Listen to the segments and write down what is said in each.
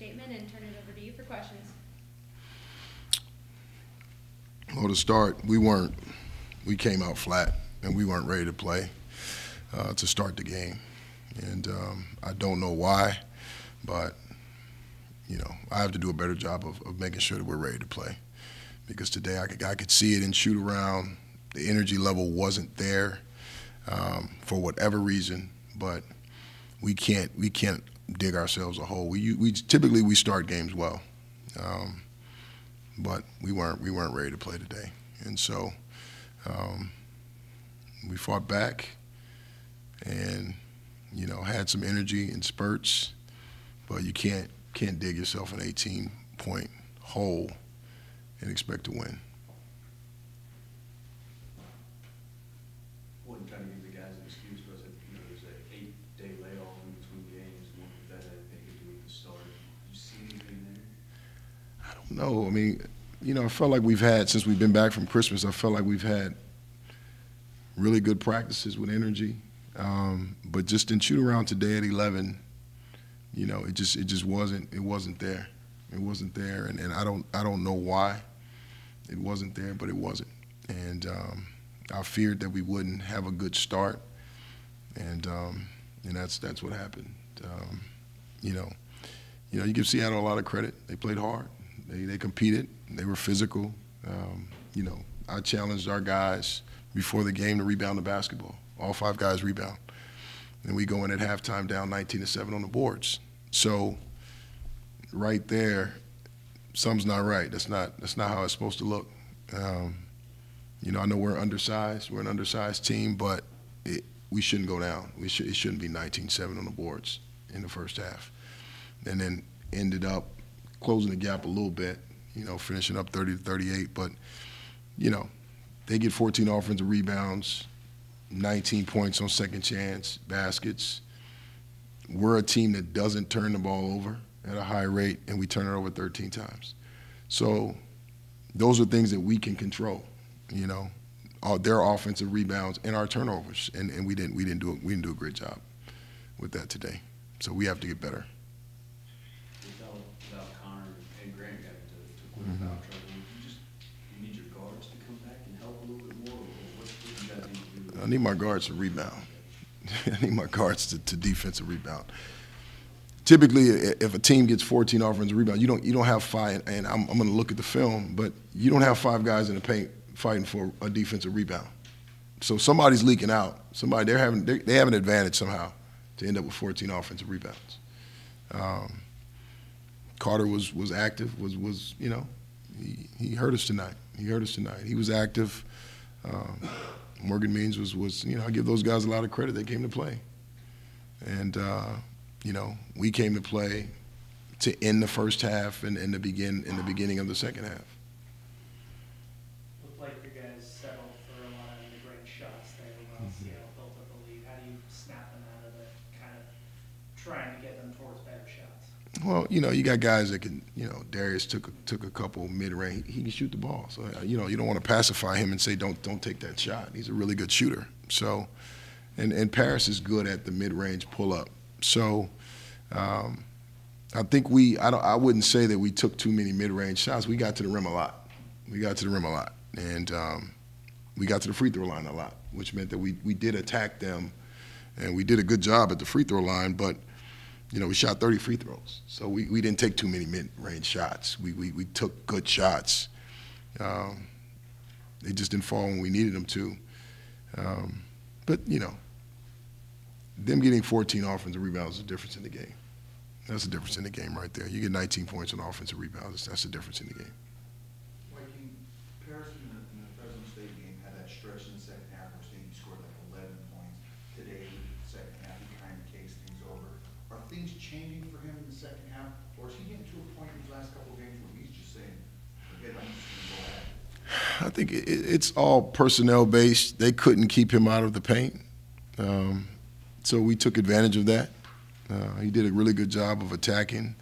statement and turn it over to you for questions. Well, to start, we came out flat, and we weren't ready to play to start the game. And I don't know why, but, you know, I have to do a better job of making sure that we're ready to play. Because today I could see it in shoot around. The energy level wasn't there for whatever reason, but we can't dig ourselves a hole. We typically start games well, but we weren't ready to play today, and so we fought back, and you know, had some energy in spurts, but you can't dig yourself an 18-point hole and expect to win. Wasn't trying to give the guys an excuse, but you know, there's an 8-day layoff in between games. What if that had anything to do with the start? Did you see anything there? I don't know. I mean, you know, I felt like we've had, since we've been back from Christmas, I felt like we've had really good practices with energy. But just in shoot around today at 11, you know, it just wasn't there. It wasn't there, and I don't know why it wasn't there, but it wasn't. And I feared that we wouldn't have a good start, and that's what happened. You know, you give Seattle a lot of credit. They played hard. They competed. They were physical. You know, I challenged our guys before the game to rebound the basketball. All 5 guys rebound. And we go in at halftime down 19-7 on the boards. So right there, something's not right. That's not how it's supposed to look. You know, I know we're undersized. We're an undersized team, but we shouldn't go down. It shouldn't be 19-7 on the boards in the first half. And then ended up closing the gap a little bit, you know, finishing up 30-38. But, you know, they get 14 offensive rebounds, 19 points on second chance baskets. We're a team that doesn't turn the ball over at a high rate, and we turn it over 13 times. So those are things that we can control, you know, their offensive rebounds and our turnovers, and we didn't do a great job with that today. So we have to get better. Without Connor and Grant having to quit without trouble, you need your guards to come back and help a little bit more, or what you guys need to do? I need my guards to rebound. I need my guards to defensive rebound. Typically, if a team gets 14 offensive rebounds, you don't have 5. And I'm going to look at the film, but you don't have 5 guys in the paint fighting for a defensive rebound. So somebody's leaking out. They have an advantage somehow to end up with 14 offensive rebounds. Carter was active. Was you know, he hurt us tonight. He was active. Morgan Means was you know, I give those guys a lot of credit. They came to play, and you know, we came to play to end the first half and the beginning of the second half. Looked like you guys settled for a lot of mid-range shots there while Seattle built up a lead. How do you snap them out of it, kind of trying to get them towards better shots? Well, you know, you got guys that can, you know, Darius took a couple mid-range. He can shoot the ball. So, you know, you don't want to pacify him and say, don't take that shot. He's a really good shooter. So, and Paris is good at the mid-range pull-up. So, I think I wouldn't say that we took too many mid-range shots. We got to the rim a lot. And we got to the free throw line a lot, which meant that we did attack them, and we did a good job at the free throw line, but you know, we shot 30 free throws. So we didn't take too many mid-range shots. We took good shots. They just didn't fall when we needed them to. But, you know, them getting 14 offensive rebounds is a difference in the game. That's the difference in the game right there. You get 19 points on offensive rebounds. That's the difference in the game. Wyking, Paris in the Fresno State game had that stretch in the second half where State scored like 11 points. Today, second half, he kind of takes things over. Are things changing for him in the second half, or is he getting to a point in his last couple of games where he's just saying, forget it, I'm just going to go at it? I think it's all personnel-based. They couldn't keep him out of the paint. So we took advantage of that. He did a really good job of attacking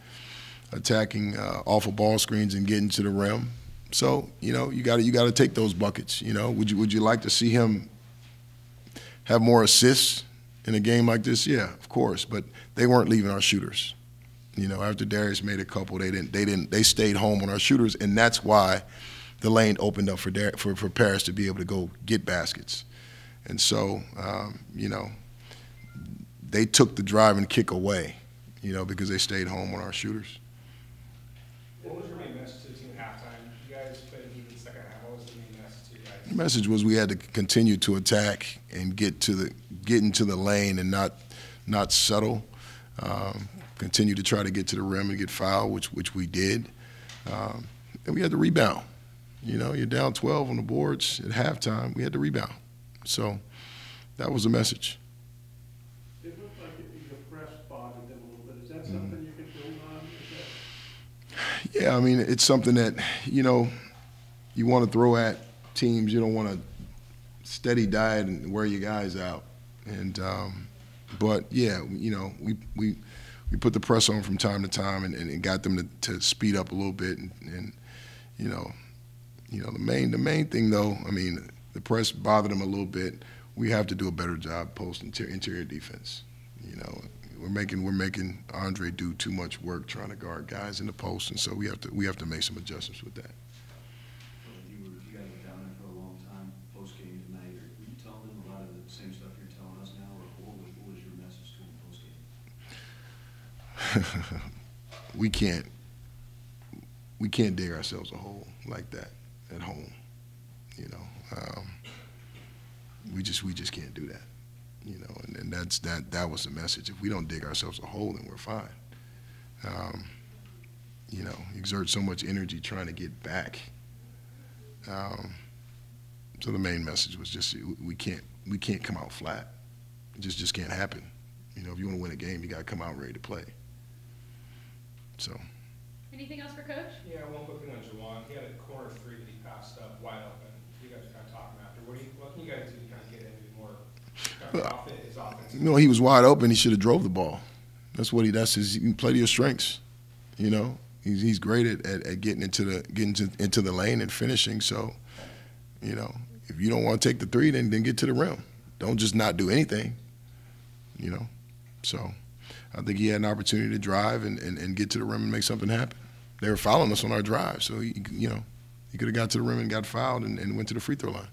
off of ball screens and getting to the rim. So, you know, you got to take those buckets. You know, would you like to see him have more assists in a game like this? Yeah, of course. But they weren't leaving our shooters. You know, after Darius made a couple, they stayed home on our shooters, and that's why the lane opened up for Paris to be able to go get baskets. And so, you know, they took the drive and kick away, you know, because they stayed home on our shooters. What was your main message to the team at halftime? You guys played a good second half. What was the main message to you guys? The message was we had to continue to attack and get into the lane and not settle. Continue to try to get to the rim and get fouled, which we did. And we had to rebound. You know, you're down 12 on the boards at halftime. We had to rebound. So that was the message. It looked like the press bothered them a little bit. Is that something you could build on? Yeah, I mean, it's something that, you know, you want to throw at teams. You don't want to steady diet and wear your guys out. And but yeah, you know, we put the press on from time to time and got them to speed up a little bit. And you know, the main thing though, I mean, the press bothered them a little bit. We have to do a better job post interior defense. You know, we're making Andre do too much work trying to guard guys in the post, and so we have to make some adjustments with that. You guys were down there for a long time, post game tonight. Were you telling them a lot of the same stuff you're telling us now, or what was your message to them post game? We can't dig ourselves a hole like that at home. You know, we just can't do that. You know, and that was the message. If we don't dig ourselves a hole, then we're fine. You know, exert so much energy trying to get back. So the main message was just we can't come out flat. It just can't happen. You know, if you want to win a game, you got to come out ready to play. So. Anything else for Coach? Yeah, one quick thing on Jawan. He had a corner three that he passed up wide open. You guys are kind of talking after. What can you guys do to kind of get him to be more his offense? You know, he was wide open. He should have drove the ball. That's his. You can play to your strengths. You know, he's great at getting into the lane and finishing. So, you know, if you don't want to take the three, then get to the rim. Don't just not do anything. You know, so I think he had an opportunity to drive and get to the rim and make something happen. They were fouling us on our drive, so he could have got to the rim and got fouled and went to the free throw line.